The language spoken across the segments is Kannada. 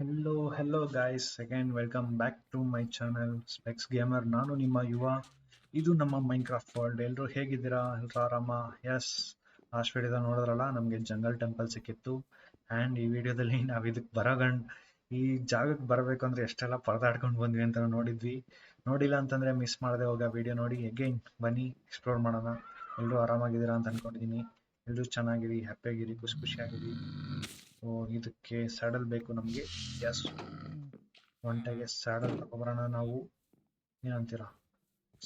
Hello guys, again welcome back to my channel Specs Gamer. ನಾನು ನಿಮ್ಮ ಯುವ. ಇದು ನಮ್ಮ ಮೈನ್ಕ್ರಾಫ್ಟ್ ವರ್ಲ್ಡ್. ಎಲ್ಲರೂ ಹೇಗಿದ್ದೀರಾ? ಎಲ್ಲರೂ ಆರಾಮ? ಎಸ್, ಲಾಸ್ಟ್ ವಿಡಿಯೋದ ನೋಡಿದ್ರಲ್ಲ, ನಮಗೆ ಜಂಗಲ್ ಟೆಂಪಲ್ ಸಿಕ್ಕಿತ್ತು. ಆ್ಯಂಡ್ ಈ ವಿಡಿಯೋದಲ್ಲಿ ನಾವು ಇದಕ್ಕೆ ಈ ಜಾಗಕ್ಕೆ ಬರಬೇಕು ಅಂದರೆ ಎಷ್ಟೆಲ್ಲ ಪರದಾಡ್ಕೊಂಡು ಬಂದ್ವಿ ಅಂತ ನೋಡಿದ್ವಿ. ನೋಡಿಲ್ಲ ಅಂತಂದರೆ ಮಿಸ್ ಮಾಡದೆ ಹೋಗೋ ವಿಡಿಯೋ ನೋಡಿ. ಅಗೈನ್ ಬನ್ನಿ ಎಕ್ಸ್ಪ್ಲೋರ್ ಮಾಡೋಣ. ಎಲ್ಲರೂ ಆರಾಮಾಗಿದ್ದೀರಾ ಅಂತ ಅಂದ್ಕೊಂಡಿದ್ದೀನಿ. ಎಲ್ಲರೂ ಚೆನ್ನಾಗಿರಿ, ಹ್ಯಾಪಿಯಾಗಿರಿ, ಖುಷಿಯಾಗಿರಿ. ಸೊ ಇದಕ್ಕೆ ಸ್ಯಾಡಲ್ ಬೇಕು ನಮಗೆ. ಎಸ್, ಒಂಟೆಗೆ ಸ್ಯಾಡಲ್ ತಗೊಬರೋಣ ನಾವು. ಏನಂತೀರಾ?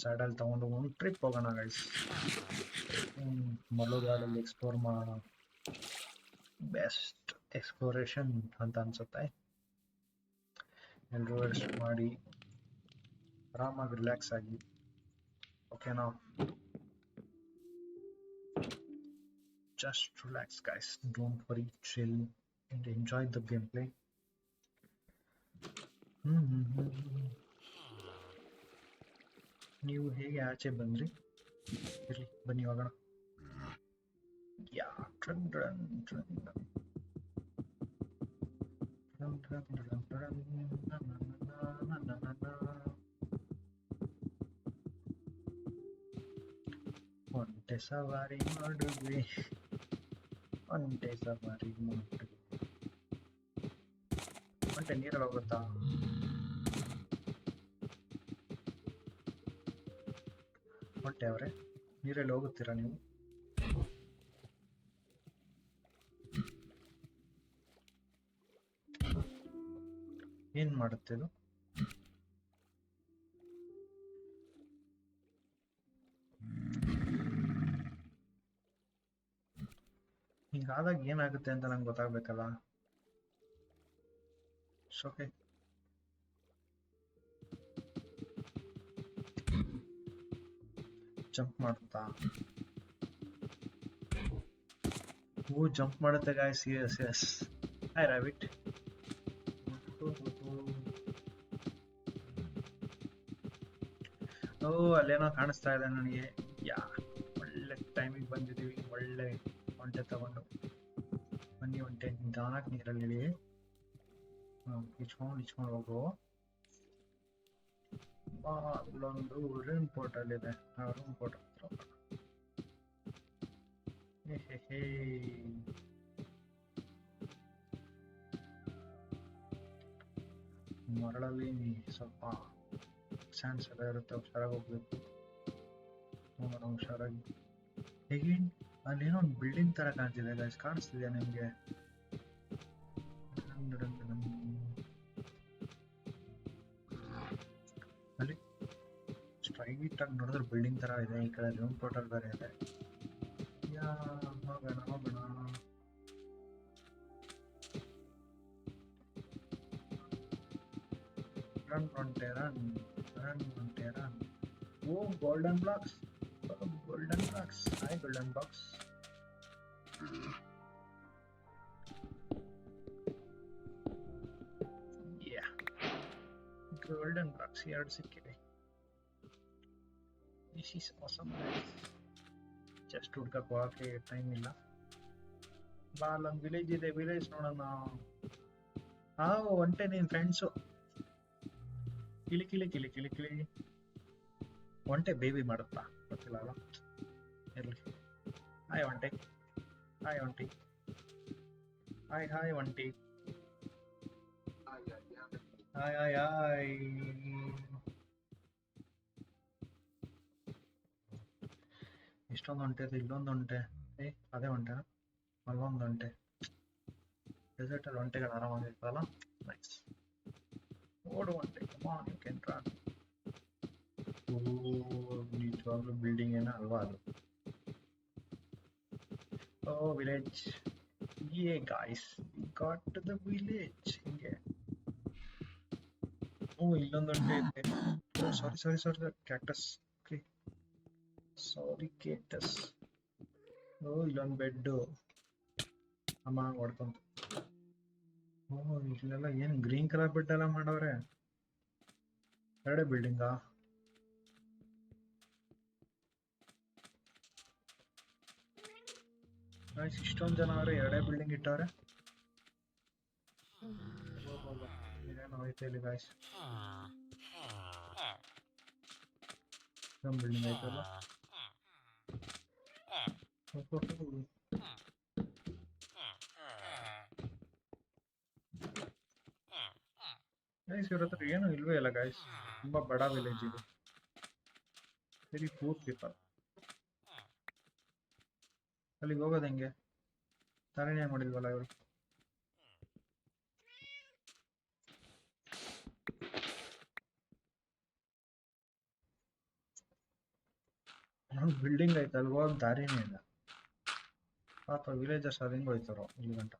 ಸ್ಯಾಡಲ್ ತಗೊಂಡು ಒಂದು ಟ್ರಿಪ್ ಹೋಗೋಣ ಗೈಸ್. ಮಲೆಗಾಡಲ್ಲಿ ಎಕ್ಸ್ಪ್ಲೋರ್ ಮಾಡೋಣ. ಬೆಸ್ಟ್ ಎಕ್ಸ್ಪ್ಲೋರೇಷನ್ ಅಂತ ಅನ್ಸುತ್ತೆ. ಎಲ್ಲರೂ ರೆಸ್ಟ್ ಮಾಡಿ ಆರಾಮಾಗಿ ರಿಲ್ಯಾಕ್ಸ್ ಆಗಿ. ಓಕೆನಾ? Just relax guys, don't worry, chill and enjoy the gameplay. ನೀವು ಹೇಗೆ ಆಚೆ ಬಂದ್ರಿ? ಇರ್ಲಿ ಬನ್ನಿ ಹೋಗೋಣ. ಯಾ ಟ್ರನ್ ಟ್ರನ್ ಟ್ರನ್ ಟ್ರನ್ ಟ್ರನ್ ಟ್ರನ್ ಟ್ರನ್. ಒಂಟೆ ಸವಾರಿ ಮಾಡಿದ್ವಿ, ಒಂಟೆ ಸವಾರಿ ಮಾಡಿದ್ವಿ. ಒಂಟೆ ನೀರಲ್ಲಿ ಹೋಗುತ್ತಾ? ಒಂಟೆ ಅವರೇ, ನೀರಲ್ಲಿ ಹೋಗುತ್ತೀರಾ ನೀವು? ಏನ್ ಮಾಡುತ್ತೆ ಇದು? ಹಿಂಗಾದಾಗ ಏನಾಗುತ್ತೆ ಅಂತ ನಂಗೆ ಗೊತ್ತಾಗ್ಬೇಕಲ್ಲ. ಓಕೆ, ಜಂಪ್ ಮಾಡುತ್ತಾ? ಓ, ಜಂಪ್ ಮಾಡುತ್ತೆ guys. Yes yes, hi rabbit. ಓ, ಅಲ್ಲೇನೋ ಕಾಣಿಸ್ತಾ ಇದೆ ನನಗೆ. ಯಾ, ಒಳ್ಳೆ ಟೈಮಿಗೆ ಬಂದಿದ್ದೀವಿ. ಒಳ್ಳೆ ಒಂಟೆ ತಗೊಂಡು ಬನ್ನಿ. ಒಂಟೆ ನಿಧಾನಕ್ಕೆ ನೀರಲ್ಲಿ ಇಳಿ. ಇಚ್ಕೊಂಡು ಹೋಗು. ಅಲ್ಲೊಂದು ರೂಮ್ ಪೋರ್ಟಲ್ ಇದೆ, ಆ ರೂಮ್ ಪೋರ್ಟಲ್ ಹತ್ರ ಮರಳಲ್ಲಿ ಸ್ವಲ್ಪ ಸ್ಯಾಂಡ್ಸ್ ಎಲ್ಲ ಇರುತ್ತೆ, ಹುಷಾರಾಗಿ ಹೋಗ್ಬೇಕು. ನೋಡೋಣ ಹುಷಾರಾಗಿ. ಹೇಗೆ ಅಲ್ಲೇನೋ ಒಂದು ಬಿಲ್ಡಿಂಗ್ ತರ ಕಾಣ್ತಿದೆ ಗೈಸ್, ಕಾಣಿಸ್ತಿದ್ಯಾ ನಿಮ್ಗೆ? ಅಲ್ಲಿ ಸ್ಟ್ರೈಟ್ ಆಗಿ ನೋಡಿದ್ರೆ ಬಿಲ್ಡಿಂಗ್ ತರ ಇದೆ. ಈ ಕಡೆ ರೂಮ್ ಪೋರ್ಟಲ್ ಬೇರೆ ಇದೆ. ಯಾ, ಹೋಗೋಣ ಹೋಗೋಣ. ರನ್ ಒಂಟೆ ರನ್, ರನ್ ಒಂಟೆ ರನ್. ಓ, golden blocks, golden blocks. Hi golden blocks. Golden blocks 2 ಸಿಕ್ಕಿದೆ. This is awesome. ಜಸ್ಟ್ ಹುಡ್ಕಕ್ಕೆ ಹೋಗಕ್ಕೆ ಟೈಮ್ ಇಲ್ಲ. ಬಾ, ಅಲ್ಲೊಂದು ವಿಲೇಜ್ ಇದೆ, ವಿಲೇಜ್ ನೋಡೋಣ. ಒಂಟೆ ನಿನ್ ಫ್ರೆಂಡ್ಸು. ಕಿಲಿ ಕಿಲಿ ಕಿಲಿ ಕಿಲಿ ಕಿಲಿ. ಒಂಟೆ ಬೇಬಿ ಮಾಡುತ್ತಾ ಗೊತ್ತಿಲ್ಲ ಅಲ್ಲ. ಇರ್ಲಿ. ಹಾಯ್ ಒಂಟೆ, ಹಾಯ್ ಒಂಟಿ, ಹಾಯ್ ಹಾಯ್ ಒಂಟಿ, ಹಾಯ್ ಹಾಯ್ ಹಾಯ್. ಇಷ್ಟೊಂದು ಒಂಟೆ ಇದೆ. ಇಲ್ಲೊಂದು ಒಂಟೆ. ಅದೇ ಒಂಟೆನಾ? ಅಲ್ಲೊಂದು ಒಂಟೆ. ಡೆಸರ್ಟ್ ಅಲ್ಲಿ ಒಂಟೆಗಳು ಆರಾಮಾಗಿರ್ತಲ್ಲ. ನೈಸ್. ಓಡು ಒಂಟೆ, come on, you can run. ನಿಜವಾಗ್ಲೂ ಬಿಲ್ಡಿಂಗ್ ಏನೋ ಅಲ್ವಾ ಅದು? Oh, village. Yay guys, got to the village. ಹಿಂಗೆ. ಓ, ಇಲ್ಲೊಂದು ಒಂಟೆ ಇದೆ. ಸಾರಿ ಸಾರಿ ಸಾರಿ, ಕ್ಯಾಕ್ಟಸ್. ಓಕೆ, ಸಾರಿ ಕೇಟಸ್. ಓ, ಇಲ್ಲೊಂದು ಬೆಡ್ಡು. ಅಮ್ಮ ಹೊಡ್ಕೊಂತ. ಓ, ಇಲ್ಲೆಲ್ಲ ಏನ್ ಗ್ರೀನ್ ಕಲರ್ ಬೆಡ್ ಎಲ್ಲ ಮಾಡವ್ರೆ. ಎರಡೇ ಬಿಲ್ಡಿಂಗಾ? ಇಷ್ಟೊಂದು ಜನ ಅವ್ರೆ, ಎರಡೇ ಬಿಲ್ಡಿಂಗ್ ಇಟ್ಟವ್ರೆ. ಐತೆ ಇಲ್ಲಿ ಗಾಯ್ಸ್. ನಮ್ಮ ಬಿಲ್ಡಿಂಗ್ ಐತಲ್ಲ. ಗೈಸ್ ಇವ್ರ ಹತ್ರ ಏನು ಇಲ್ವೇ ಇಲ್ಲ ಗಾಯ್ಸ್. ತುಂಬಾ ಬಡ ವಿಲೇಜ್ ಇದು. Very poor people. ಅಲ್ಲಿಗೆ ಹೋಗೋದು ಹೆಂಗೆ? ತಾನೇ ಮಾಡಿಲ್ವಲ್ಲ ಇವರು. ಬಿಲ್ಡಿಂಗ್ ಐತೆ, ಅಲ್ಲಿ ಹೋಗಕ್ ದಾರಿನೇ ಇಲ್ಲ. ಪಾಪ ವಿಲೇಜರ್ಸ್ ಅದು ಹೆಂಗ್ ಹೋಯ್ತಾರೋ ಇಲ್ಲಿ ಗಂಟ.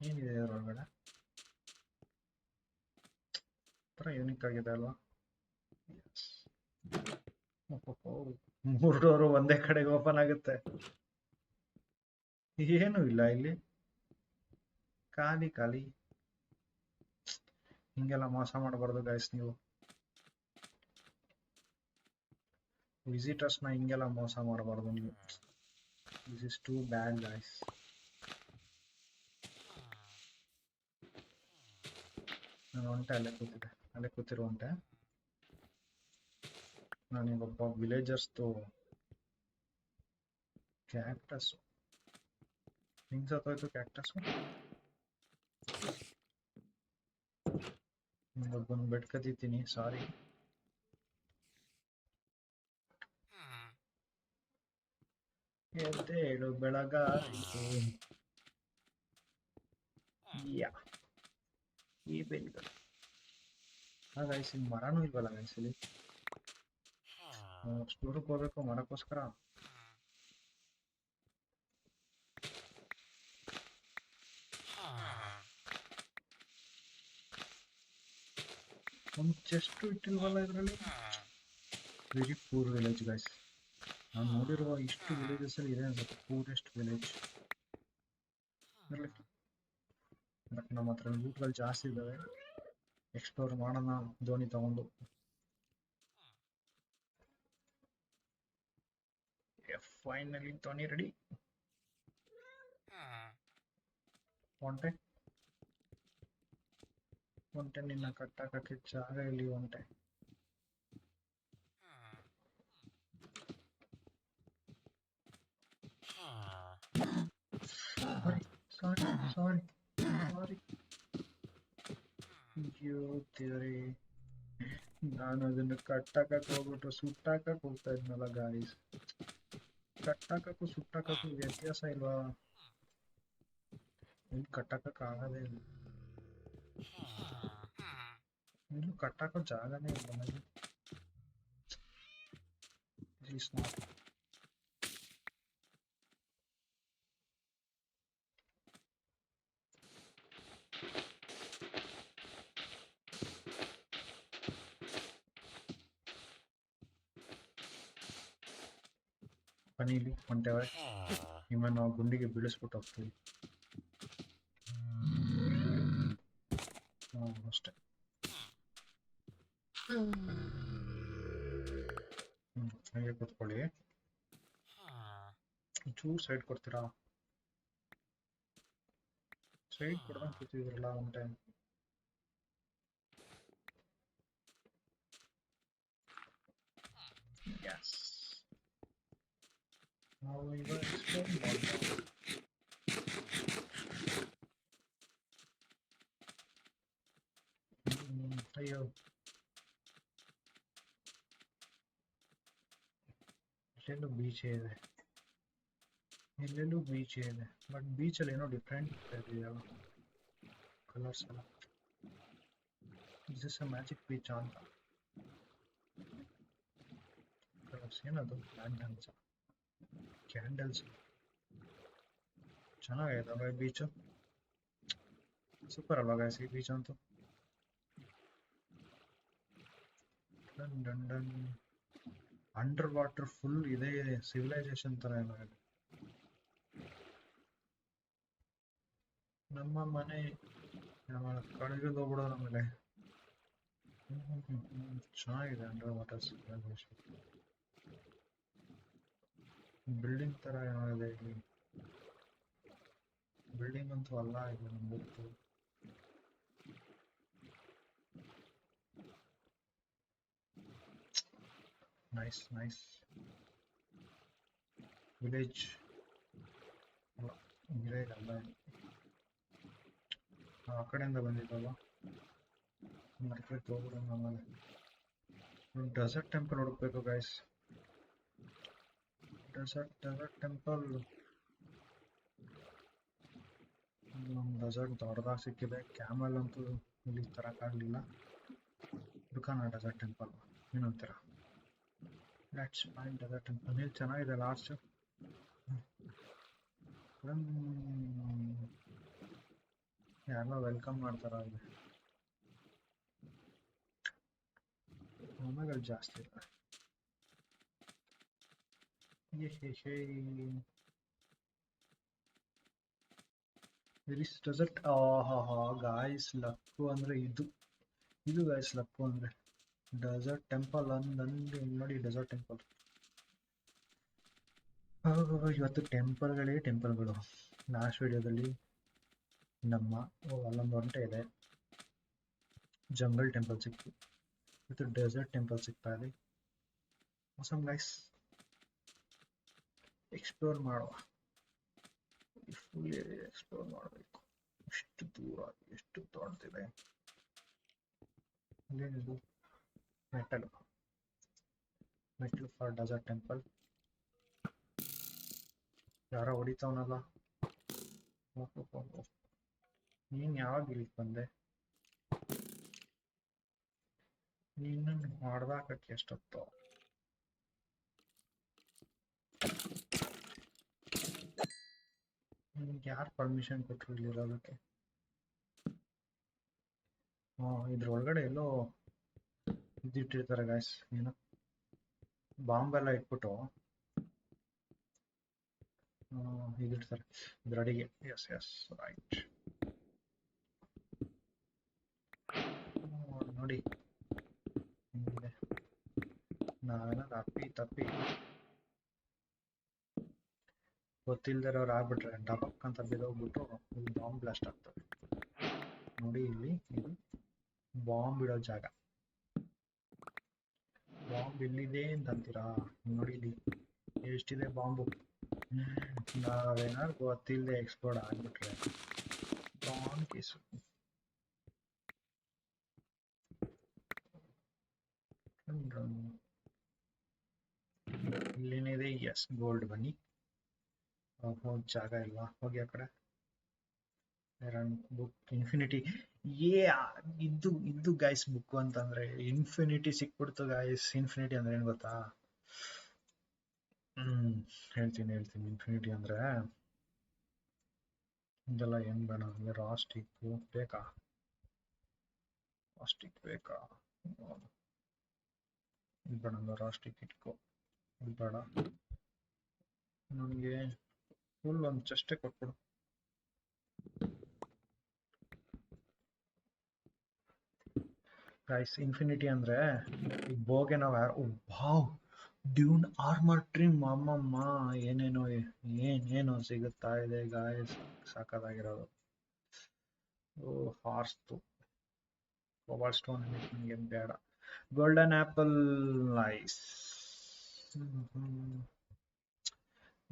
ಏನಿದೆ ಅದರೊಳಗಡೆ? ಯೂನಿಕ್ ಆಗಿದೆ ಅಲ್ವಾ? ಮೂರು ಡೋರು ಒಂದೇ ಕಡೆಗೆ ಓಪನ್ ಆಗುತ್ತೆ. ಏನು ಇಲ್ಲ ಇಲ್ಲಿ, ಖಾಲಿ ಖಾಲಿ. ಹಿಂಗೆಲ್ಲ ಮೋಸ ಮಾಡಬಾರ್ದು ಗೈಸ್ ನೀವು. ವಿಸಿಟರ್ಸ್ ನ ಹಿಂಗೆಲ್ಲ ಮೋಸ ಮಾಡಬಾರ್ದು ನೀವು. This is too bad guys. ನಾನು ಒಂಟೆ ಅಲ್ಲೇ ಕೂತಿರುವಂತೆ. ನಾನೀಗೊಬ್ಬ ವಿಲೇಜರ್ಸ್ದು ಕ್ಯಾಕ್ಟಸ್ ಹಿಂಗ್ಸತ್ತೋಯ್ತು. ಕ್ಯಾಕ್ಟಸ್ ಒಬ್ಬನ ಬೆಡ್ ಕದೀತೀನಿ, ಸಾರಿ. ಎದ್ದೇಳು ಬೆಳಗಾಯಿತು. ಈ ಬೆಲ್ಗಳು ಗೈಸ್, ಇಲ್ಲಿ ಮರನೂ ಇಲ್ವಲ್ಲ ಗೈಸ್. ಇಲ್ಲಿ ಅಷ್ಟು ದೂರಕ್ಕೆ ಹೋಗ್ಬೇಕು ಮರಕ್ಕೋಸ್ಕರ. ಒಂದು ಚೆಸ್ಟ್ ಇಟ್ಟಿಲ್ವಲ್ಲ ಇದರಲ್ಲಿ. Very poor village guys. ನಾನು ನೋಡಿರುವ ಇಷ್ಟು ವಿಲೇಜಸ್ ಅಲ್ಲಿ ಇದೆ ಅನ್ಸುತ್ತೆ ಪೂರೆಸ್ಟ್ ವಿಲೇಜ್. ಬಟ್ ನಮ್ಮ ಹತ್ರ ಲೂಟ್ಗಳು ಜಾಸ್ತಿ ಇದ್ದಾವೆ. ಎಕ್ಸ್ಪ್ಲೋರ್ ಮಾಡೋಣ ದೋಣಿ ತಗೊಂಡು. ಫೈನಲಿ ದೋಣಿ ರೆಡಿ. ಒಂಟೆ ನಿನ್ನ ಕಟ್ಟಾಕಕ್ಕೆ ಜಾಗ ಇಲ್ಲಿ. ಒಂಟೆ ಸಾರಿ. ನಾನು ಅದನ್ನು ಕಟ್ಟಾಕಕ್ಕೆ ಹೋಗ್ಬಿಟ್ಟು ಸುಟ್ಟಾಕಕ್ಕೆ ಹೋಗ್ತಾ ಇದ್ನಲ್ಲ ಗಾಯ್ಸ್. ಕಟ್ಟಾಕಕ್ಕೂ ಸುಟ್ಟಾಕಕ್ಕೂ ವ್ಯತ್ಯಾಸ ಇಲ್ವಾ? ಇಲ್ಲಿ ಕಟ್ಟಾಕಕ್ಕೆ ಆಗದೇ ಇಲ್ಲ. ಇಲ್ಲೂ ಕಟ್ಟಾಕೋ ಜಾಗನೇ ಇಲ್ಲ ನನಗೆ. ಮನೆಯಲ್ಲಿ ಹೊಂಟೇವೆ. ನಿಮ್ಮನ್ನು ನಾವು ಗುಂಡಿಗೆ ಬೀಳಿಸ್ಬಿಟ್ಟು ಹೋಗ್ತೀವಿ. ಅಷ್ಟೇ. ಹಾಗೆ ಕೂತ್ಕೊಳ್ಳಿ. ಚೂರು ಸೈಡ್ ಕೊಡ್ತೀರಾ? ಸೈಡ್ ಕೊಡ್ದಂಗೆ ಕೂತಿದ್ರಲ್ಲ ಒಂದು ಟೈಮ್. Yes. ನಾವು ಈಗ ಎಕ್ಸ್ಪ್ಲೋರ್ ಮಾಡ್ಬೋದು. ಅಯ್ಯೋ, ಎಲ್ಲೆಲ್ಲೂ ಬೀಚೇ ಇದೆ. ಬಟ್ ಬೀಚಲ್ಲಿ ಏನೋ ಡಿಫ್ರೆಂಟ್ ಇದೆಯಲ್ಲ ಕಲರ್ಸ್ ಎಲ್ಲ. This is a magic beach ಅಂತ. ಕಲರ್ಸ್ ಏನದು? ಕ್ಯಾಂಡಲ್ಸ್ ಚೆನ್ನಾಗಿದೆ ಬೀಚು. ಸೂಪರ್ ಅಲ್ವಾ ಗಾಯ್ಸ್ ಈ ಬೀಚ್ ಅಂತೂ. ಅಂಡರ್ ವಾಟರ್ ಫುಲ್ ಇದೆ, ಸಿವಿಲೈಸೇಷನ್ ತರ ಎಲ್ಲ ಇದೆ. ನಮ್ಮ ಮನೆ ಕಡೆಗೆ ಹೋಗ್ಬಿಡೋದು ಆಮೇಲೆ. ಚೆನ್ನಾಗಿದೆ ಅಂಡರ್ ವಾಟರ್ ಸಿವಿಲೈಸೇಷನ್. ಬಿಲ್ಡಿಂಗ್ ತರ ಏನೋ ಇದೆ ಇಲ್ಲಿ. ಬಿಲ್ಡಿಂಗ್ ಅಂತೂ ಅಲ್ಲ ಇದು, ನಮ್ಗೆ ಗೊತ್ತು. ನೈಸ್ ವಿಲೇಜ್ ವಿಲೇಜ್ ಅಲ್ಲ ಇದು. ಆ ಕಡೆಯಿಂದ ಬಂದಿದ್ದಲ್ಲ ಮಾರ್ಕೆಟ್ ಹೋಗ್ಬಿಡೋಣ ಆಮೇಲೆ. ಡೆಸರ್ಟ್ ಟೆಂಪಲ್ ಹುಡುಕ್ಬೇಕು ಗೈಸ್. ಡೆಸರ್ಟ್ ಟೆಂಪಲ್ ಡೆಸರ್ಟ್ ದೊಡ್ಡದಾಗಿ ಸಿಕ್ಕಿದೆ. ಕ್ಯಾಮಲ್ ಅಂತೂ ಇಲ್ಲಿ ತರಕ್ಕಾಗಲಿಲ್ಲ. ಹುಡುಕೋಣ ಡೆಸರ್ಟ್ ಟೆಂಪಲ್, ಏನಂತೀರ? Let's find desert temple. ಇಲ್ಲಿ ಚೆನ್ನಾಗಿದೆ ಲಾಸ್ಟ್. ಯಾರೋ ವೆಲ್ಕಮ್ ಮಾಡ್ತಾರ ಅಲ್ಲಿ. ಒಮ್ಮೆಗಳು ಜಾಸ್ತಿ ಇದೆ. ಡೆಸರ್ಟ್. ಗಾಯ್ಸ್ ಲಕ್ಕು ಅಂದ್ರೆ ಇದು ಗಾಯ್ಸ್ ಲಕ್ಕು ಅಂದ್ರೆ ಡೆಸರ್ಟ್ ಟೆಂಪಲ್ ಅಂದಂಗೆ ನೋಡಿ. ಡೆಸರ್ಟ್ ಟೆಂಪಲ್ ಇವತ್ತು ಟೆಂಪಲ್ಗಳು. ಲಾಸ್ಟ್ ವಿಡಿಯೋದಲ್ಲಿ ನಮ್ಮ ಅಲ್ಲೊಂದು ಒಂಟೆ ಇದೆ, ಜಂಗಲ್ ಟೆಂಪಲ್ ಸಿಕ್ತು. ಇವತ್ತು ಡೆಸರ್ಟ್ ಟೆಂಪಲ್ ಸಿಗ್ತಾ ಇದೆ. awesome ಗೈಸ್, ಎಕ್ಸ್ಪ್ಲೋರ್ ಮಾಡುವ. ಫುಲ್ ಎಕ್ಸ್ಪ್ಲೋರ್ ಮಾಡಬೇಕು. ಎಷ್ಟು ದೂರ, ಎಷ್ಟು ದೊಡ್ಡದಿದೆ. ಇಲ್ಲೇನಿದು? Metal for desert temple. ಯಾರೋ ಹೊಡಿತಾವನಲ್ಲ. ನೀನ್ ಯಾವಾಗ ಇಲ್ಲಿಗೆ ಬಂದೆ? ನೀನು ಹೊಡೆದಾಕಕ್ಕೆ ಎಷ್ಟೊತ್ತು? ನಿಮ್ಗೆ ಯಾರು ಪರ್ಮಿಷನ್ ಕೊಟ್ಟರು ಇಲ್ಲಿರೋದಕ್ಕೆ? ಇದ್ರೊಳಗಡೆ ಎಲ್ಲೋ ಇದಿಟ್ಟಿರ್ತಾರೆ ಗಾಯ್ಸ್, ಏನೋ ಬಾಂಬೆಲ್ಲ ಇಟ್ಬಿಟ್ಟು ಇದಿಡ್ತಾರೆ ಇದ್ರ ಅಡಿಗೆ. Yes right. ನೋಡಿ ನಾವೆಲ್ಲ ತಪ್ಪಿ ಗೊತ್ತಿಲ್ದಿರೋರು ಆಗ್ಬಿಟ್ರೆ ಡಬಕ್ ಅಂತ ಬಿದ್ದೋಗ್ಬಿಟ್ಟು ಇಲ್ಲಿ ಬಾಂಬ್ ಬ್ಲಾಸ್ಟ್ ಆಗ್ತವೆ. ನೋಡಿ ಇಲ್ಲಿ ಇದು ಬಾಂಬ್ ಇಡೋ ಜಾಗ. ಬಾಂಬ್ ಎಲ್ಲಿದೆ ಅಂತಂತೀರಾ? ನೋಡಿ ಇಲ್ಲಿ ಎಷ್ಟಿದೆ ಬಾಂಬು. ನಾವೇನಾದ್ರು ಗೊತ್ತಿಲ್ಲದೆ ಎಕ್ಸ್ಪ್ಲೋರ್ಡ್ ಆಗ್ಬಿಟ್ರೆ ಬಾಂಬ್ ಕೇಸು. ಇಲ್ಲೇನಿದೆ? Yes gold. ಬನ್ನಿ. ಹೋಗ್ ಜಾಗ ಇಲ್ವಾ? ಹೋಗಿ ಆ ಕಡೆ. Book infinity. ಇದು ಗೈಸ್ ಬುಕ್ ಅಂತಂದ್ರೆ ಇನ್ಫಿನಿಟಿ ಸಿಕ್ಬಿಡ್ತು ಗೈಸ್. ಇನ್ಫಿನಿಟಿ ಅಂದ್ರೆ ಏನ್ ಗೊತ್ತಾ? ಹೇಳ್ತೀನಿ. ಇನ್ಫಿನಿಟಿ ಅಂದ್ರೆ ಇದೆಲ್ಲ ಏನ್ ಬೇಡ ಅಂದ್ರೆ ರಾಸ್ಟಿಕ್ ಬೇಕಾ? ಬೇಡ, ರಾಸ್ಟಿಕ್ ಇಟ್ಕೋ. ಬೇಡ, ನನಗೆ ಫುಲ್ ಒಂದು ಚೆಸ್ಟೇ ಕೊಟ್ಬಿಡು. ಗೈಸ್ ಇನ್ಫಿನಿಟಿ ಅಂದ್ರೆ ಈ ಬೋಗೆ ನಾವು ಡ್ಯೂನ್ ಆರ್ಮರ್ ಟ್ರಿಮ್. ಅಮ್ಮಮ್ಮ, ಏನೇನೋ ಸಿಗುತ್ತಾ ಇದೆ ಗಾಯ್ಸ್. ಸಾಕಾಗಿರೋದು. ಹಾರ್ಸ್ತು ಕೋಬಾಲ್ಟ್ ಸ್ಟೋನ್ ನನಗೆ ಬೇಡ. Golden apple nice.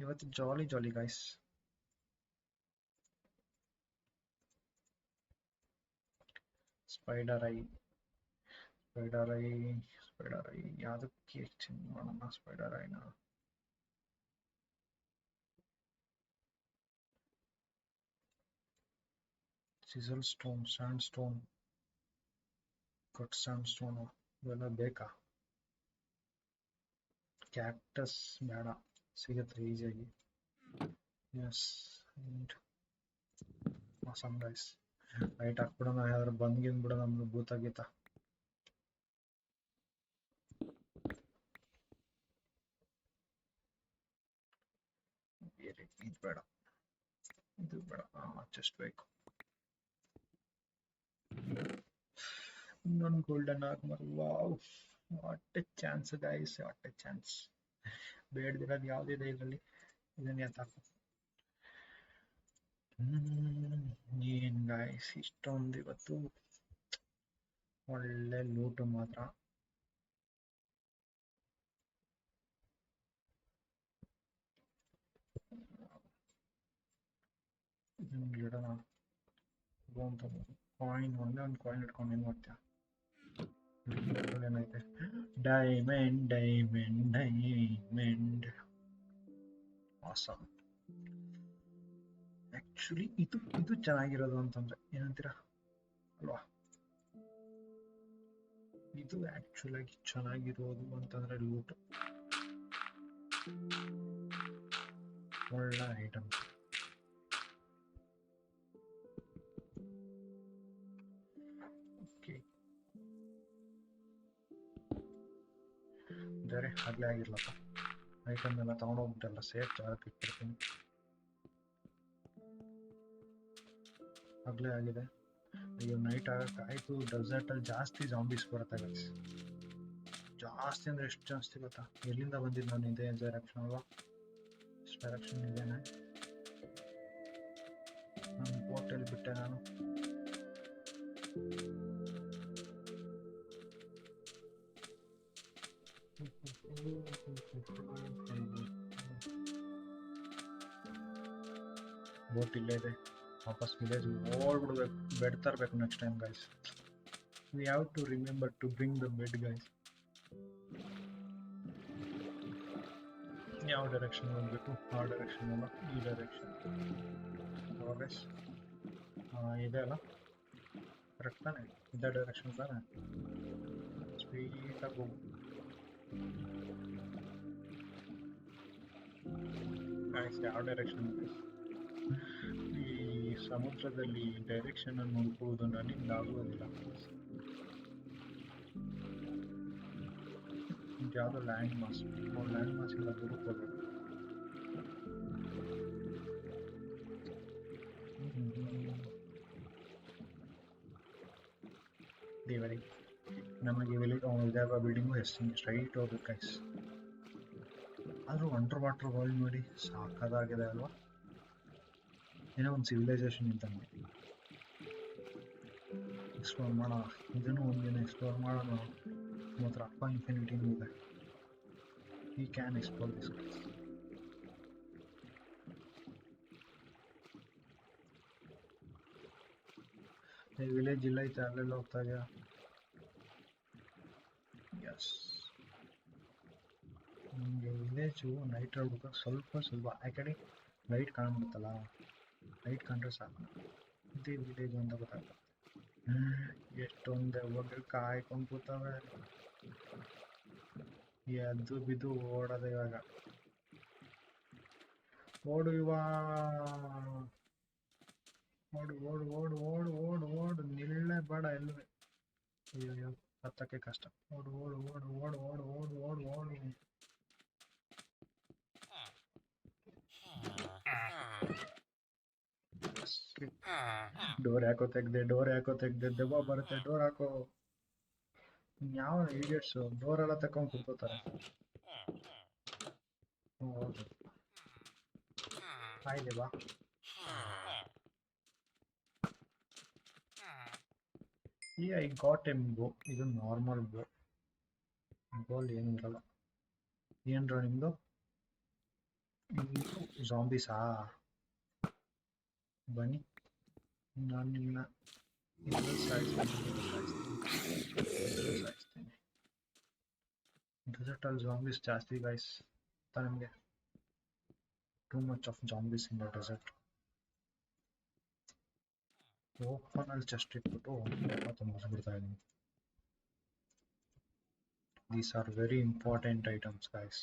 ಇವತ್ತು ಜಾಲಿ ಗೈಸ್. ಸ್ಪೈಡರ್ ಐ ಯಾವ್ದಕ್ಕೆ ಎಕ್ಸ್ಚೇಂಜ್ ಮಾಡೋಣ? ಸ್ಪೈಡರ್ ಐನ chiselled stone, sand stone, cut sandstone ಇವೆಲ್ಲ ಬೇಕಾ? ಕ್ಯಾಕ್ಟಸ್ ಬೇಡ, ಸಿಗುತ್ತೆ ಈಸಿಯಾಗಿ. Yes awesome guys. ರೈಟ್ ಹಾಕ್ಬಿಡೋಣ. ಯಾವ್ದಾದ್ರು ಬಂದ್ಗಿಂದ್ಬಿಡೋಣ ನಮ್ದು ಭೂತ ಗೀತ. ಇದು ಬೇಡ, ಜಸ್ಟ್ ಬೇಕು. ಇನ್ನೊಂದು golden armour. Wow, what a chance guys, what a chance. ಬೇಡದಿರೋದು ಯಾವ್ದಿದೆ ಇದರಲ್ಲಿ? ಇದನ್ನ ಎತ್ತಾಕು. ಏನ್ ಗೈಸ್ ಇಷ್ಟೊಂದು ಇವತ್ತು ಒಳ್ಳೆ ಲೂಟು ಮಾತ್ರ. ನಿಮ್ಗೆ ಇಡೋಣ ಅಂತ ಕಾಯಿನ್ ಒಂದೇ ಒಂದು ಕಾಯಿನ್ ಇಟ್ಕೊಂಡು ಏನು ಮಾಡ್ತೀಯ ಏನೈತೆ diamond diamond diamond awesome actually ಇದು ಚೆನ್ನಾಗಿರೋದು ಅಂತಂದ್ರೆ ಏನಂತೀರಾ ಅಲ್ವಾ ಇದು ಆಕ್ಚುಲ್ ಆಗಿ ಚೆನ್ನಾಗಿರೋದು ಅಂತಂದ್ರೆ ಲೂಟ್ ಒಳ್ಳೆ ಐಟಮ್ ಓಕೆ ಬೇರೆ ಆಗ್ಲೇ ಆಗಿರ್ಲಪ್ಪ ಐಟಮ್ ಎಲ್ಲ ತಗೊಂಡೋಗ್ಬಿಟ್ಟೆಲ್ಲ ಸೇಫ್ ಜಾಗಕ್ಕೆ ಇಟ್ಬಿಡ್ತೀನಿ ಆಗ್ಲೇ ಆಗಿದೆ ಅಯ್ಯೋ ನೈಟ್ ಆಗಕ್ಕಾಯ್ತು ಡೆಸರ್ಟಲ್ಲಿ ಜಾಸ್ತಿ ಜಾಂಬೀಸ್ ಬರುತ್ತೆ ಗೈಸ್ ಜಾಸ್ತಿ ಅಂದ್ರೆ ಎಷ್ಟು ಜಾಸ್ತಿ ಗೊತ್ತಾ ಎಲ್ಲಿಂದ ಬಂದಿದ್ದು ನಾನು ಇದೇ ಡೈರೆಕ್ಷನ್ ಅಲ್ವಾ ಇಷ್ಟು ಡೈರೆಕ್ಷನ್ ಇದೇನೆ ನಾನು ಹೋಟೆಲ್ ಬಿಟ್ಟೆ ನಾನು ಬೋಟ್ ಇಲ್ಲೇ ಇದೆ ವಾಪಸ್ ವಿಲೇಜ್ ಓಡ್ಬಿಡ್ಬೇಕು ಬೆಡ್ ತರಬೇಕು next time guys we have to remember to bring the bed guys ಯಾವ ಡೈರೆಕ್ಷನ್ ಹೋಗ್ಬೇಕು ಆ ಡೈರೆಕ್ಷನ್ ಅಲ್ಲ ಈ ಡೈರೆಕ್ಷನ್ ಗೈಸ್ ಇದೆ ಅಲ್ಲ ಕರೆಕ್ಟ್ ತಾನೆ ಇದೇ ಡೈರೆಕ್ಷನ್ ತಾನೆ ಸ್ಪೀಡಾಗಿ ಹೋಗು ಯಾವ ಡೈರೆಕ್ಷನ್ ಈ ಸಮುದ್ರದಲ್ಲಿ ಡೈರೆಕ್ಷನ್ ಅನ್ನು ಹುಡುಕುವುದು ನನ್ನಿಂದ ಆಗುವುದಿಲ್ಲ ಯಾವುದೋ ಲ್ಯಾಂಡ್ ಮಾಸ್ ಇಲ್ಲ ದೂರಕ್ಕೆ ಹೋಗ್ಬೇಕು ದೇವರಿ ನಮಗೆ ಇದಾಗ ಬಿಲ್ಡಿಂಗು ಎಷ್ಟು ಸ್ಟ್ರೈಟ್ ಹೋಗ್ಬೇಕು ಗೈಸ್ ಆದರೂ ಅಂಡರ್ ವಾಟರ್ ವರ್ಲ್ಡ್ ನೋಡಿ ಸಾಕಾಗಿದೆ ಅಲ್ವಾ ಏನೋ ಒಂದು ಸಿವಿಲೈಸೇಷನ್ ಇದ್ದಂಗೆ ಎಕ್ಸ್ಪ್ಲೋರ್ ಮಾಡೋಣ ಇದನ್ನು ಒಂದಿನ ಎಕ್ಸ್ಪ್ಲೋರ್ ಮಾಡೋಣ ಮಾತ್ರ ಅಪ್ಪ ಇನ್ಫಿನಿಟಿನೂ ಇದೆ we can explore this village ಇಲ್ಲ ಐತೆ ಅಲ್ಲೆಲ್ಲ ಹೋಗ್ತಾ ಇದೆಯಾ ಎಸ್ ನಿಮಗೆ ವಿಲೇಜು ನೈಟ್ ಹುಡುಕ ಸ್ವಲ್ಪ ಆ ಕಡೆ ಲೈಟ್ ಕಾಣ್ಬಿಡುತ್ತಲ್ಲ ಲೈಟ್ ಕಂಡ್ರೆ ಸಾಕು ಇದೇ ವಿಲೇಜ್ ಅಂತ ಗೊತ್ತಾಗುತ್ತೆ ಎಷ್ಟೊಂದು ಯಾವಾಗ ಕಾಯ್ಕೊಂಡು ಕೂತವೆ ಎದ್ದು ಬಿದ್ದು ಓಡೋದು ಇವಾಗ ಓಡು ಓಡು ನಿಲ್ಲೆ ಬೇಡ ಎಲ್ಲೂ ಅಯ್ಯೋ ಹತ್ತಕ್ಕೆ ಕಷ್ಟ ಓಡು ಡೋರ್ ಯಾಕೋ ತೆಗ್ದೆ ದೆವ್ವ ಬರುತ್ತೆ ಡೋರ್ ಹಾಕೋ ಯಾವ ಇಡಿಯಟ್ಸ್ ಡೋರ್ ಎಲ್ಲ ತಕೊಂಡ್ ಕೂತ್ಕೋತಾರೆ ಆಯ್ಲಿ ಬಾ ಐ ಗಾಟ್ ಎಮ್ ಬೋ ಇದು ನಾರ್ಮಲ್ ಬೋಲ್ ಏನು ಇರಲ್ಲ ಏನ್ರ ನಿಮ್ದು ಜಾಂಬೀಸಾ ಬನ್ನಿ ನಾನು ನಿಮ್ಮನ್ನ ಸಾಯಿಸ್ತೀನಿ ಡೆಸರ್ಟಲ್ಲಿ ಜಾಂಬೀಸ್ ಜಾಸ್ತಿ ಗೈಸ್ ನಮಗೆ too much of zombies in the desert open ಅಲ್ಲಿ ಚೆಸ್ಟ್ ಇಟ್ಬಿಟ್ಟು ತುಂಬಿಸ್ಬಿಡ್ತಾ ಇದ್ದೀನಿ these are very important items guys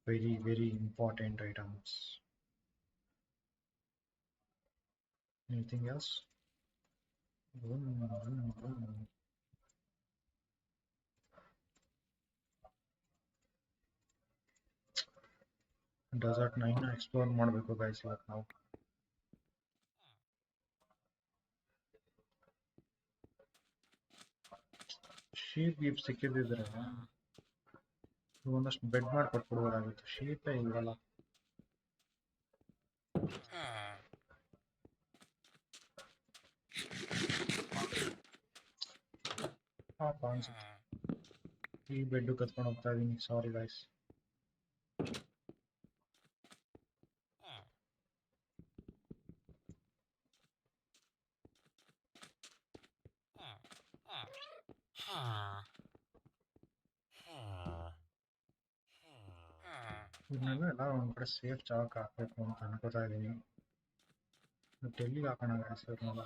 very important items. Anything else? Desert 9 explore ಮಾಡಬೇಕು guys ಇವತ್ತು ನಾವು ಶೀಪ್ ಗೀಪ್ ಸಿಕ್ಕಿದ್ರೆ ಒಂದಷ್ಟು ಬೆಡ್ ಮಾಡಿ ಕೊಟ್ಬಿಡ್ಬೋದಾಗಿತ್ತು ಶೀಪೇ ಇಲ್ವಲ್ಲ ಪಾಪ ಅನ್ಸುತ್ತೆ ಈ ಬೆಡ್ ಕತ್ಕೊಂಡು ಹೋಗ್ತಾ ಇದೀನಿ ಸಾರಿ ಗೈಸ್ ಇದನ್ನೆಲ್ಲ ಎಲ್ಲ ಒಂದು ಕಡೆ ಸೇಫ್ ಜಾಗಕ್ಕೆ ಹಾಕಬೇಕು ಅಂತ ಅನ್ಕೋತಾ ಇದ್ದೀನಿ. ಬಟ್ ಎಲ್ಲಿಗೆ ಹಾಕೋಣ ಗಾಯ್ಸ್ ಇವ್ರನ್ನೆಲ್ಲ?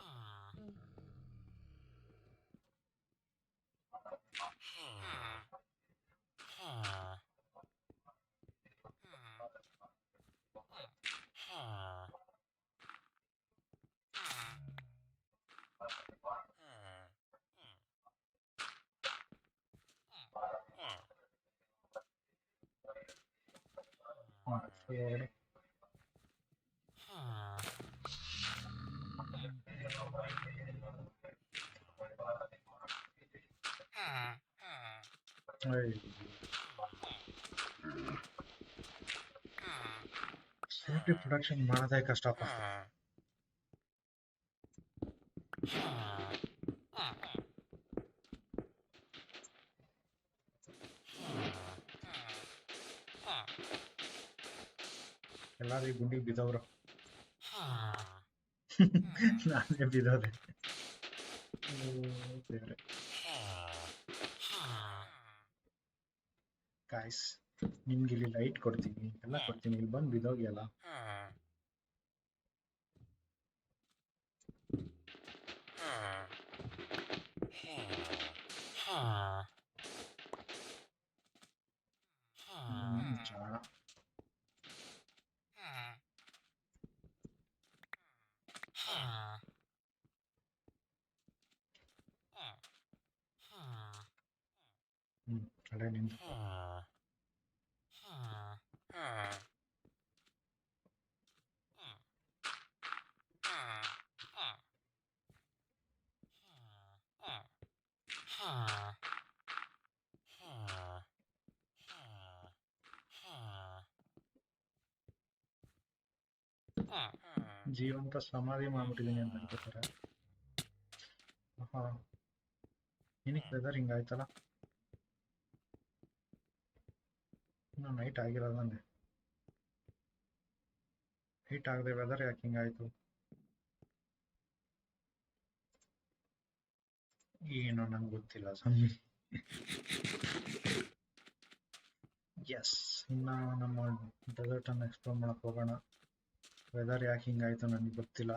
ಎರಡು ಸೇಫ್ಟಿ ಪ್ರೊಡಕ್ಷನ್ ಮಾಡೋದೇ ಕಷ್ಟಪ್ಪ. ಎಲ್ಲಾರು ಈ ಗುಂಡಿಗೆ ಬಿದ್ದವ್ರು. ನಾನೇ ಬಿದ್ದೋದೆ. ದೇವ್ರೆ. ಗಾಯ್ಸ್ ನಿಮ್ಗೆ ಇಲ್ಲಿ ಲೈಟ್ ಕೊಡ್ತೀನಿ, ಎಲ್ಲ ಕೊಡ್ತೀನಿ, ಇಲ್ಲಿ ಬಂದು ಬಿದ್ದೋಗಿ ಅಲ್ಲ. ಜಾಣ. ಅಲ್ಲೇ ನಿಂತು ಜೀವಂತ ಸಮಾಧಿ ಮಾಡ್ಬಿಟ್ಟಿದೀನಿ ಅಂತ ಅನ್ಕೋತಾರೆ. ಏನಕ್ಕೆ ವೆದರ್ ಹಿಂಗಾಯ್ತಲ್ಲ? ಇನ್ನು ನೈಟ್ ಆಗಿರೋದಂಗೆ. ನೈಟ್ ಆಗದೆ ವೆದರ್ ಯಾಕೆ ಹಿಂಗಾಯ್ತು? ಏನೋ ನಂಗೆ ಗೊತ್ತಿಲ್ಲ ಸ್ವಾಮಿ. ಎಸ್, ಇನ್ನು ನಮ್ಮ ಡೆಸರ್ಟ್ ಅನ್ನು ಎಕ್ಸ್ಪ್ಲೋರ್ ಮಾಡಕ್ ಹೋಗೋಣ. ವೆದರ್ ಯಾಕೆ ಹಿಂಗಾಯ್ತು ನನಗೆ ಗೊತ್ತಿಲ್ಲ.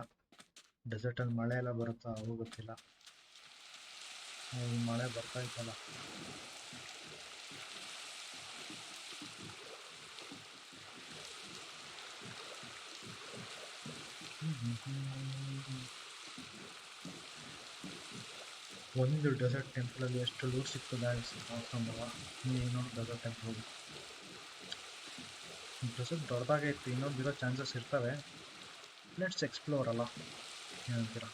ಡೆಸರ್ಟಲ್ಲಿ ಮಳೆ ಎಲ್ಲ ಬರುತ್ತಾ ಅವು ಗೊತ್ತಿಲ್ಲ. ಮಳೆ ಬರ್ತಾ ಇತ್ತಲ್ಲ. ಒಂದು ಡೆಸರ್ಟ್ ಟೆಂಪಲಲ್ಲಿ ಎಷ್ಟು ಲೂಟ್ ಸಿಗ್ತದೆ ಸಂಭವ. ಇನ್ನೊಂದು ಡೆಸರ್ಟ್ ಟೆಂಪಲ್ ಡೆಸರ್ಟ್ ದೊಡ್ಡದಾಗೆ ಇತ್ತು, ಇನ್ನೊಂದು ಇರೋ ಚಾನ್ಸಸ್ ಇರ್ತವೆ. ಲೆಟ್ಸ್ ಎಕ್ಸ್ಪ್ಲೋರ್ ಅಲ್ಲ, ಏನಂತೀರಾ?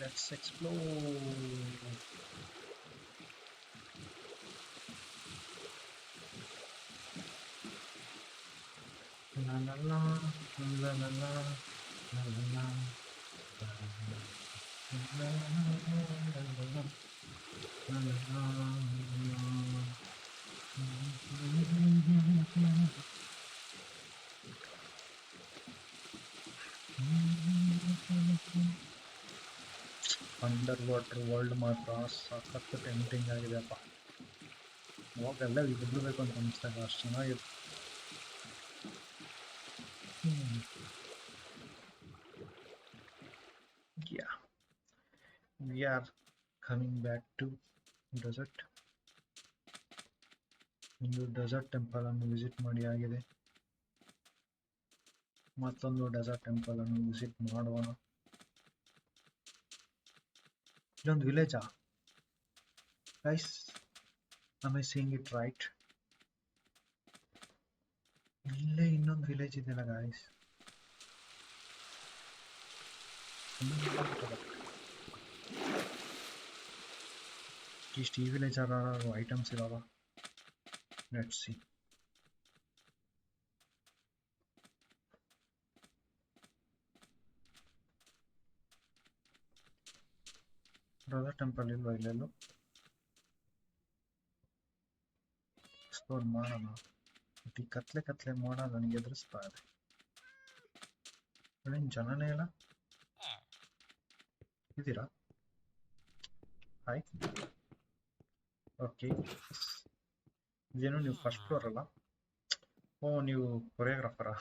Let's explore. La la la la la la la la la. Under water world ಮಾತ್ರ ಸಖತ್ ಟೆಂಪ್ಟಿಂಗ್ ಆಗಿದೆಯಪ್ಪ. ಅವಾಗೆಲ್ಲ ಬಿಡಬೇಕು ಅಂತ ಅನಿಸ್ತಾ ಇದೆ, ಅಷ್ಟು ಚೆನ್ನಾಗಿದೆ. Yeah, we are coming back to desert. ಒಂದು ಡೆಸರ್ಟ್ ಟೆಂಪಲ್ ಅನ್ನು ವಿಸಿಟ್ ಮಾಡಿ ಆಗಿದೆ. ಮತ್ತೊಂದು ಡೆಸರ್ಟ್ ಟೆಂಪಲ್ ಅನ್ನು ವಿಸಿಟ್ ಮಾಡೋಣ. ಇಲ್ಲೊಂದು ವಿಲೇಜಾ guys? am I seeing it right? ಇಲ್ಲೇ ಇನ್ನೊಂದು ವಿಲೇಜ್ ಇದೆಯಲ್ಲ ಗಾಯ್ಸ್. ಇಷ್ಟು ಈ ವಿಲೇಜ್ ಐಟಮ್ಸ್ ಇದಾವ. Let's see. ಡೆಸರ್ಟ್ ಟೆಂಪಲ್ ಇಲ್ವಾ ಇಲ್ಲೆಲ್ಲೂ? ಎಕ್ಸ್ಪ್ಲೋರ್ ಮಾಡೋಣ. ಈ ಕತ್ಲೆ ಕತ್ಲೆ ಮೋಡ ನನಗೆ ಎದುರಿಸ್ತಾ ಇದೆ. ಏನು ಜನನೇ ಇಲ್ಲ. ಇದ್ದೀರಾ? ಹಾಯ್. ಓಕೆ, ಇದೇನು ನೀವು ಫಸ್ಟ್ ಫ್ಲೋರ್ ಅಲ್ಲ? ಓ ನೀವು ಕೊರಿಯೋಗ್ರಾಫರಾ?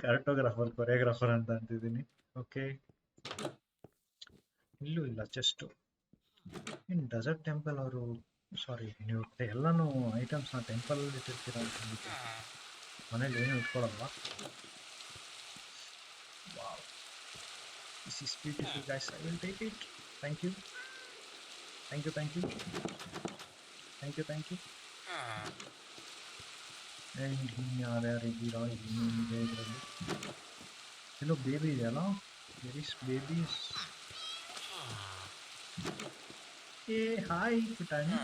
ಕಾರ್ಟೋಗ್ರಾಫರ್ ಕೊರಿಯೋಗ್ರಾಫರ್ ಅಂತ ಅಂತಿದ್ದೀನಿ. ಓಕೆ, ಇಲ್ಲೂ ಇಲ್ಲ ಚೆಸ್ಟ್. ಇನ್ ಡೆಸರ್ಟ್ ಟೆಂಪಲ್ ಅವರು, ಸಾರಿ, ನೀವು ಎಲ್ಲಾನು ಐಟಮ್ಸ್ನ ಟೆಂಪಲ್ ಇಟ್ಟಿರ್ತೀರ ಅಂತ ಮನೇಲಿ ಏನು ಇಟ್ಕೊಳಲ್ವಾ? Wow, this is beautiful guys, I will take it. Thank you, thank you, thank you, thank you, thank you. And ಯಾರ್ಯಾರಿದ್ದೀರಾ ಏನಿದೆ ಇದರಲ್ಲಿ? ಎಲ್ಲೋ ಬೇಬಿ ಇದೆಯಲ್ಲ, ವೆರ್ ಇಸ್ ಬೇಬೀಸ್? ಏ ಹಾಯ್ ಪುಟಾಣಿ,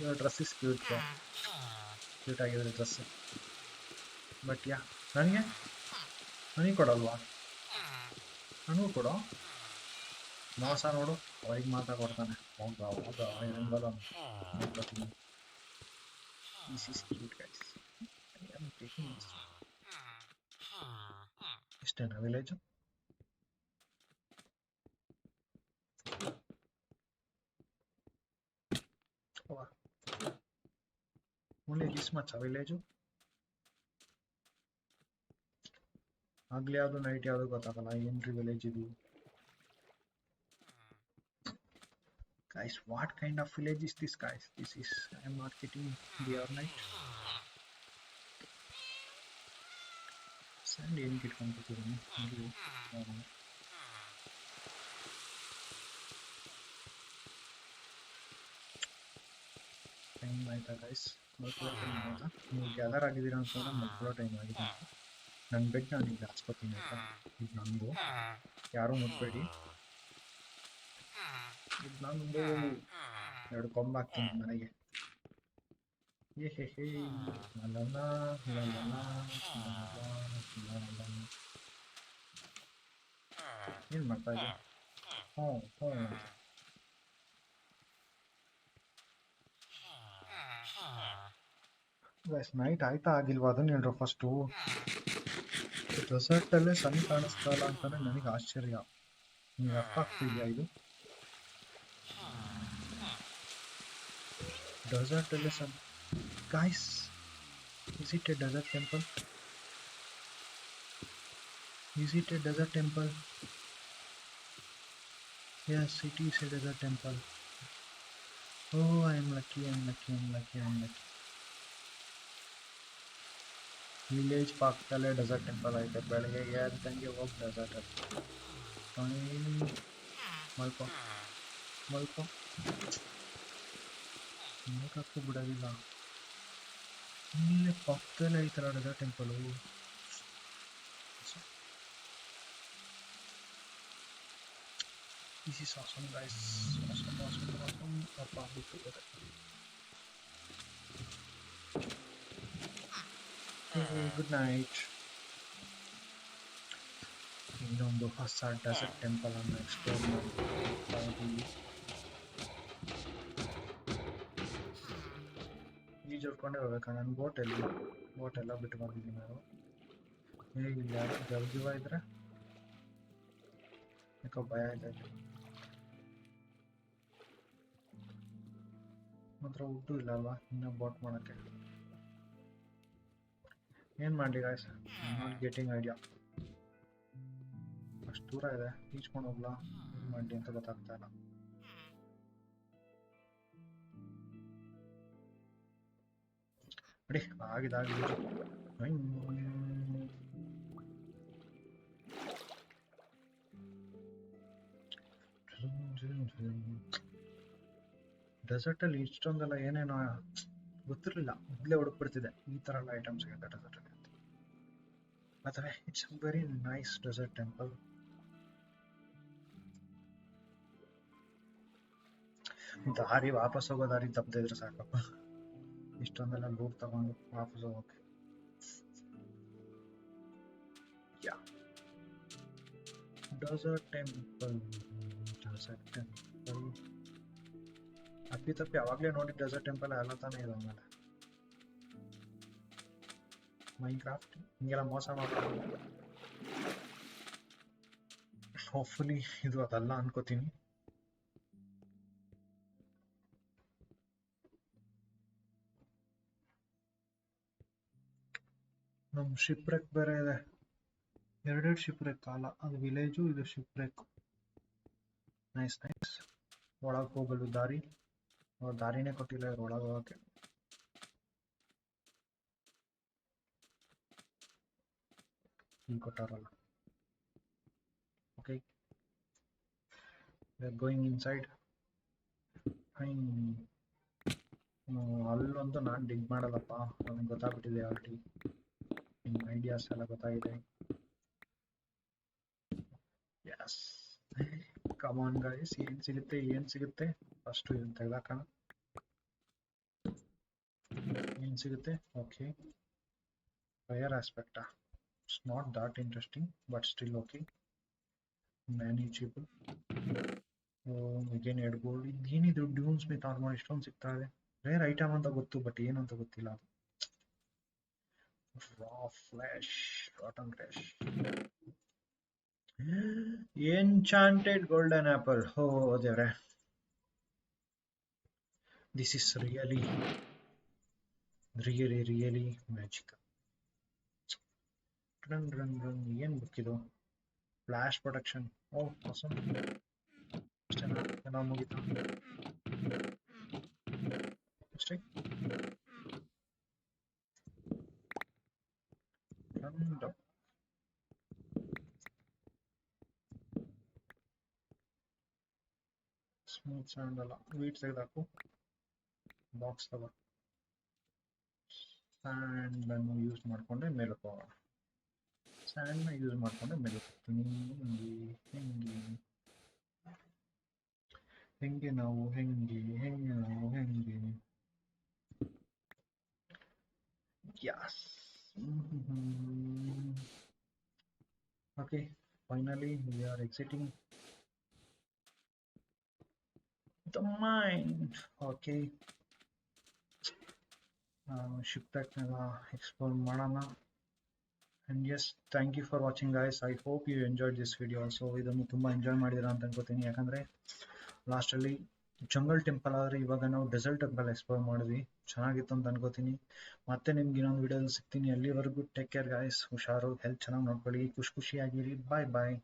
your dress is cute bro, cute ಆಗಿದ್ರೆ ಡ್ರೆಸ್. ಬಟ್ ಯಾ, ನನಗೆ ಕೊಡಲ್ವಾ? ನನಗೂ ಕೊಡೋ. ಮೋಸ ನೋಡು, ಅವ್ರಿಗೆ ಮಾತಾ ಕೊಡ್ತಾನೆ. ಹೋಗ ಹೋಗ ಇರಂಗಲ್ಲ ನೋಡ್ಕೊತೀನಿ. This is cute guys, I am taking this. ಇಷ್ಟೇನಾ village? Only this much village? ಆಗ್ಲಿ ಯಾವುದು ನೈಟ್ ಯಾವುದು ಗೊತ್ತಾಗಲ್ಲ. ಏನ್ರಿ ವಿಲೇಜ್ ಇದು? Guys, what kind of village is this, guys? This is, I am not getting day or night. Sand ಏನಕ್ಕೆ ಇಟ್ಕೊಂಡ್ಬಿಟ್ಟಿದ್ದೀನಿ ಇಲ್ಲಿ? ಟೈಮ್ ಆಯ್ತಾ ಗೈಸ್? ಮಲ್ಕೊಳ್ಳೋ ಟೈಮ್ ಆಯ್ತಾ? ನೀವು ಗ್ಯಾದರ್ ಆಗಿದ್ದೀರಾ ಅಂತಂದ್ರೆ ಮಲ್ಕೊಳ್ಳೋ ಟೈಮ್ ಆಗಿದೆ. ನನ್ನ ಬೆಡ್ ನಾನು ಈಗ ಹಾಸ್ಕೊತೀನಿ ಆಯ್ತಾ? ಈಗ ನಂದು, ಯಾರೂ ಮುಟ್ಬೇಡಿ. ಈಗ ನಂದು 2 ಕೊಂಬ ಹಾಕ್ತೀನಿ ಮನೆಗೆ. ಏ ಹೇ ಹೇ, ಲಲಲ ಲಲಲ ಲಲಲ. ಏನು ಮಾಡ್ತಾ ಇದ್ದೀಯ? ಹ್ಞೂ ಹ್ಞೂ. ಗೈಸ್ ನೈಟ್ ಆಯ್ತಾ ಆಗಿಲ್ವಾ ಅದನ್ನ ಹೇಳ್ರು ಫಸ್ಟು. ಡೆಸರ್ಟಲ್ಲೇ ಸನ್ ಕಾಣಿಸ್ತಾ ಇಲ್ಲ ಅಂತಾನೆ ನನಗೆ ಆಶ್ಚರ್ಯ. ನಿಮ್ಗೆ ಅರ್ಥ ಆಗ್ತಿದೆಯಾ ಇದು? ಡೆಸರ್ಟಲ್ಲೇ sun. Guys, is it a desert temple? Is it a desert temple? Yes, it is a desert temple. Oh, I am lucky, I am lucky, I am lucky, I am lucky. Village ಪಕ್ಕದಲ್ಲೇ ಡೆಸರ್ಟ್ ಟೆಂಪಲ್ ಐತೆ. ಬೆಳಗ್ಗೆ ಎದ್ದಂಗೆ ಹೋಗಿ ಡೆಸರ್ಟ್ ಅಲ್ಲಿ ಮಲ್ಕೊ ಮಲ್ಕೊ. ಮಲ್ಕಕ್ಕೂ ಬಿಡೋದಿಲ್ಲ. ಇಲ್ಲೇ ಪಕ್ಕದಲ್ಲೇ ಐತಲ್ಲ desert temple. This is awesome guys, awesome, awesome, awesome. ಅಪ್ಪ ಬಿಟ್ಟಿದ್ದಾರೆ. Good night. ಇನ್ನೊಂದು ಹೊಸ ಡೆಸರ್ಟ್ ಟೆಂಪಲ್ ಅನ್ನು ಎಕ್ಸ್ಪ್ಲೋರ್ ಮಾಡ್ತಾ ಇದ್ದೀವಿ. ಈಜು ಹೊಡ್ಕೊಂಡೇ ಹೋಗ್ಬೇಕಾ? ನನ್ನ ಬೋಟ್ ಎಲ್ಲ ಬಿಟ್ಟು ಬಂದಿದ್ದೀನಿ ನಾನು. ಹೇಗಿಲ್ಲ ಜಲ್ದಿವ ಇದ್ರೆ ಯಾಕೋ ಭಯ ಆಯ್ತೈತೆ. ಮಾತ್ರ ಉಡ್ಡು ಇಲ್ಲ ಅಲ್ವಾ ಇನ್ನೂ ಬೋಟ್ ಮಾಡೋಕ್ಕೆ? ಏನು ಮಾಡಲಿ ಗಾಯ್ಸ್, ನಾಟ್ ಗೆಟಿಂಗ್ ಐಡಿಯಾ. ಅಷ್ಟು ದೂರ ಇದೆ, ಈಚ್ಕೊಂಡು ಹೋಗ್ಲಾ ಏನು ಮಾಡಲಿ ಅಂತ ಗೊತ್ತಾಗ್ತಾ ಇಲ್ಲ. ನೋಡಿ ಆಗಿದಾಗಿ ಡೆಸರ್ಟಲ್ಲಿ ಇಷ್ಟೊಂದೆಲ್ಲ ಏನೇನೋ ಗೊತ್ತಿರಲಿಲ್ಲ. ಮೊದಲೇ ಹುಡುಕ್ಬಿಡ್ತಿದೆ ಈ ಥರ ಎಲ್ಲ ಐಟಮ್ಸ್ ಸಿಗುತ್ತೆ ಡೆಸರ್ಟಲ್ಲಿ ಅಂತ. ಅಥವಾ it's very nice desert temple. ದಾರಿ ವಾಪಸ್ ಹೋಗೋ ದಾರಿ ತಪ್ಪದಿದ್ರೆ ಸಾಕಪ್ಪ, ಇಷ್ಟೊಂದೆಲ್ಲ ಲೂಟ್ ತಗೊಂಡು ವಾಪಸ್ ಹೋಗೋಕೆ. ಯಾ, ಡೆಸರ್ಟ್ ಟೆಂಪಲ್, ಡೆಸರ್ಟ್ ಟೆಂಪಲ್. ಅಪ್ಪಿ ಯಾವಾಗಲೇ ನೋಡಿ ಡೆಸರ್ಟ್ ಟೆಂಪಲ್ ಎಲ್ಲ ತಾನೇ ಇದೆ. ಆಮೇಲೆ ಮೈನ್ಕ್ರಾಫ್ಟ್ ಹಿಂಗೆಲ್ಲ ಮೋಸ ಮಾಡೋದು. ಹೋಪ್ಫುಲಿ ಇದು ಅದಲ್ಲ ಅನ್ಕೋತೀನಿ. ನಮ್ಮ ಶಿಪ್ರೆಕ್ ಬೇರೆ ಇದೆ, ಎರಡೆರಡು ಶಿಪ್ರೆಕ್ ಕಾಲ, ಅದು ವಿಲೇಜು, ಇದು ಶಿಪ್ರೆಕ್. Nice nice. ಒಳಗೆ ಹೋಗಲು ದಾರಿ, ದಾರಿನೇ ಕೊಟ್ಟಿಲ್ಲ ಇವ್ರು ಒಳಗೆ ಹೋಗಕ್ಕೆ. ಹಿಂಗೆ ಕೊಟ್ಟಾರಲ್ಲ. Okay, we are going inside. ಅಲ್ಲಂತೂ ನಾನು ಡಿಗ್ ಮಾಡಲ್ಲಪ್ಪ, ನನಗೆ ಗೊತ್ತಾಗ್ಬಿಟ್ಟಿದೆ ಆಲ್ರೆಡಿ. ನಿಮ್ಮ ಐಡಿಯಾಸ್ ಎಲ್ಲ ಗೊತ್ತಾಗಿದೆ. ಯಸ್, ಕಮಾನ್ ಗೈಸ್, ಏನು ಸಿಗುತ್ತೆ ಏನು ಸಿಗುತ್ತೆ ಫಸ್ಟು ಇದನ್ನು ತೆಗೆದಾಕೋಣ. ಏನು ಸಿಗುತ್ತೆ? ಓಕೆ, ಫೈರ್ ಆಸ್ಪೆಕ್ಟಾ, it's not that interesting but still okay, manageable. Again 2 gold. ಇದೇನಿದು ಡ್ಯೂನ್ ಸ್ಮಿತ್ ಆರ್ಮರ್ ಇಷ್ಟೊಂದು ಸಿಗ್ತಾ ಇದೆ? ರೇರ್ ಐಟಮ್ ಅಂತ ಗೊತ್ತು, ಬಟ್ ಏನು ಅಂತ ಗೊತ್ತಿಲ್ಲ. ಅದು raw flesh, rotten flesh, enchanted golden apple. ಹೋ ದೇವ್ರೆ, this is really really really magic. Run run run. ಏನು ಬುಕ್ ಇದು? Flash protection. ಓ awesome. ಅಷ್ಟೇನಾ? ಏನೋ ಮುಗೀತಾ ಅಷ್ಟೇ? ಸ್ಮೂತ್ ಸ್ಯಾಂಡ್ ಅಲ್ಲ, ವೀಟ್ ತೆಗೆದಾಕು. ಬಾಕ್ಸ್ ತಗೋ. ಸ್ಯಾಂಡನ್ನು ಯೂಸ್ ಮಾಡಿಕೊಂಡೆ ಮೇಲಕ್ಕೆ ಹೋಗೋಣ. ಸ್ಯಾಂಡ್ನ ಯೂಸ್ ಮಾಡಿಕೊಂಡೆ ಮೇಲಕ್ಕೆ ಹೋಗ್ತೀನಿ. ಹೆಂಗೆ ಹೆಂಗೆ ನಾವು ಹೆಂಗೆ yes. Okay, finally we are exiting the mind. Okay, ಶಿಪ್ರೆಕ್ನೆಲ್ಲ ಎಕ್ಸ್ಪ್ಲೋರ್ ಮಾಡೋಣ. And yes, thank you for watching guys. I hope you enjoyed this video. So ಇದನ್ನು ತುಂಬ ಎಂಜಾಯ್ ಮಾಡಿದ್ದೀರಾ ಅಂತ ಅನ್ಕೋತೀನಿ, ಯಾಕಂದರೆ ಲಾಸ್ಟಲ್ಲಿ ಜಂಗಲ್ ಟೆಂಪಲ್ ಆದರೆ ಇವಾಗ ನಾವು ಡೆಸರ್ಟ್ ಟೆಂಪಲ್ ಎಕ್ಸ್ಪ್ಲೋರ್ ಮಾಡಿದ್ವಿ. ಚೆನ್ನಾಗಿತ್ತು ಅಂತ ಅನ್ಕೋತೀನಿ. ಮತ್ತೆ ನಿಮ್ಗೆ ಇನ್ನೊಂದು ವಿಡಿಯೋದಲ್ಲಿ ಸಿಗ್ತೀನಿ. ಅಲ್ಲಿವರೆಗೂ ಟೇಕ್ ಕೇರ್ ಗೈಸ್, ಹುಷಾರು, ಹೆಲ್ತ್ ಚೆನ್ನಾಗಿ ನೋಡ್ಕೊಳ್ಳಿ, ಖುಷಿಯಾಗಿರಿ. ಬಾಯ್ ಬಾಯ್.